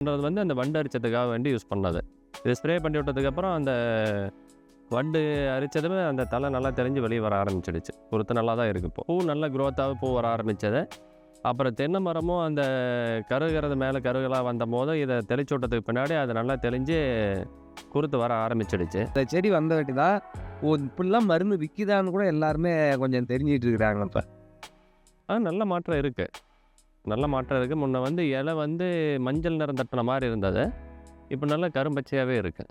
பண்றது வந்து அந்த வண்டு அரிச்சதுக்காக வேண்டி யூஸ் பண்ணது. இது ஸ்ப்ரே பண்ணி விட்டதுக்கப்புறம் அந்த வண்டு அரிச்சதுமே அந்த தலை நல்லா தெளிஞ்சு வெளியே வர ஆரம்பிச்சிடுச்சு. குருத்து நல்லா தான் இருக்குது இப்போ. பூ நல்ல குரோத்தாகவே பூ வர ஆரம்பிச்சது. அப்புறம் தென்னை மரமும் அந்த கருகிறது மேலே கருகலாக வந்தபோது இதை தெளிச்சு விட்டதுக்கு பின்னாடி அது நல்லா தெளிஞ்சு குருத்து வர ஆரம்பிச்சிடுச்சு. இந்த செடி வந்தவாட்டி தான் இப்படிலாம் மருந்து விற்கிதான்னு கூட எல்லாருமே கொஞ்சம் தெரிஞ்சிட்டு இருக்கிறாங்க இப்போ. நல்ல மாற்றம் இருக்குது. நல்ல மாற்றம் இருக்குது. முன்ன வந்து இலை வந்து மஞ்சள் நிறம் தட்டின மாதிரி இருந்தது. இப்போ நல்லா கரும்பச்சையாகவே இருக்குது.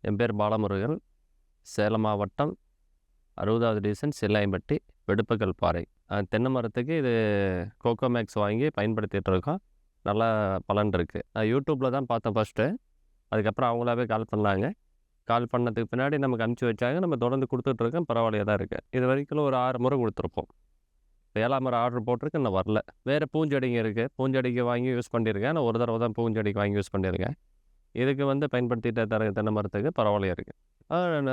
என் பேர் பாலமுருகன். சேலம் மாவட்டம் 60வது டிவிஷன் சில்லாயம்பட்டி வெடுப்புக்கல் பாறை. தென்னை மரத்துக்கு இது கோகோமேக்ஸ் வாங்கி பயன்படுத்திகிட்டு இருக்கோம். நல்லா பலன் இருக்குது. நான் யூடியூப்பில் தான் பார்த்தேன் ஃபஸ்ட்டு. அதுக்கப்புறம் அவங்களாவே கால் பண்ணாங்க. கால் பண்ணதுக்கு பின்னாடி நமக்கு அனுப்பிச்சி வச்சாங்க. நம்ம தொடர்ந்து கொடுத்துட்ருக்கோம். பரவாயில்லையாக தான் இருக்குது. இது வரைக்கும் ஒரு 6 முறை கொடுத்துருப்போம். 7ஆம் முறை ஆர்டர் போட்டிருக்கு, இன்னும் வரல. வேறு பூஞ்செடிங்க இருக்குது. பூஞ்செடிக்கு வாங்கி யூஸ் பண்ணியிருக்கேன். நான் ஒரு தடவை தான் பூஞ்செடிக்கு வாங்கி யூஸ் பண்ணியிருக்கேன். இதுக்கு வந்து பயன்படுத்திட்டு தென்னை மரத்துக்கு பரவாயில்லையாக இருக்குது.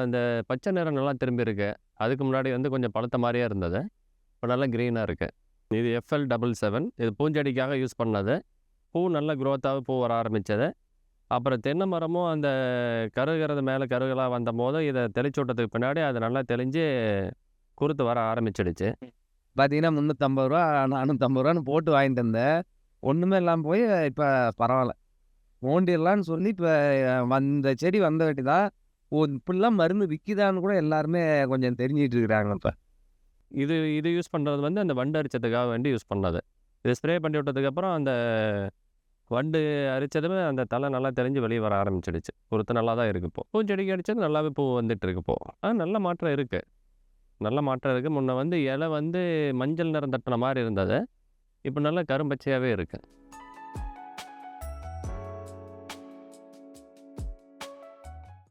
அந்த பச்சை நிறம் நல்லா திரும்பி இருக்கு. அதுக்கு முன்னாடி வந்து கொஞ்சம் பழுத்த மாதிரியே இருந்தது. இப்போ நல்லா க்ரீனாக இருக்குது. இது FL77. இது பூஞ்செடிக்காக யூஸ் பண்ணது. பூ நல்ல குரோத்தாகவே பூ வர ஆரம்பித்தது. அப்புறம் தென்னை மரமும் அந்த கருகிறது மேலே கருகலாக வந்தபோது இதை தெளிச்சு விட்டதுக்கு பின்னாடி அது நல்லா தெளிஞ்சு குருத்து வர ஆரம்பிச்சிடுச்சு. பார்த்தீங்கன்னா ரூ. 350 450 போட்டு வாங்கிட்டு வந்தேன். ஒன்றுமே இல்லாமல் போய் இப்போ பரவாயில்ல. ஓண்டிடலான்னு சொல்லி இப்போ இந்த செடி வந்தவாட்டி தான் இப்படிலாம் மருந்து விற்கிதான்னு கூட எல்லாருமே கொஞ்சம் தெரிஞ்சிட்டு இருக்கிறாங்க இப்போ. இது யூஸ் பண்ணுறது வந்து அந்த வண்டு அரிச்சதுக்காக வேண்டி யூஸ் பண்ணது. இது ஸ்ப்ரே பண்ணி விட்டதுக்கப்புறம் அந்த வண்டு அரிச்சதுமே அந்த தலை நல்லா தெளிஞ்சு வெளியே வர ஆரம்பிச்சிடுச்சு. குருத்து நல்லா தான் இருக்குது இப்போ. பூஞ்செடிக்கு அடித்தது நல்லாவே பூ வந்துட்டு இருக்கு இப்போ. நல்ல மாற்றம் இருக்குது. நல்ல மாற்றம் இருக்குது. முன்ன வந்து இலை வந்து மஞ்சள் நிறம் தட்டின மாதிரி இருந்தது. இப்போ நல்லா கரும்பச்சையாகவே இருக்குது.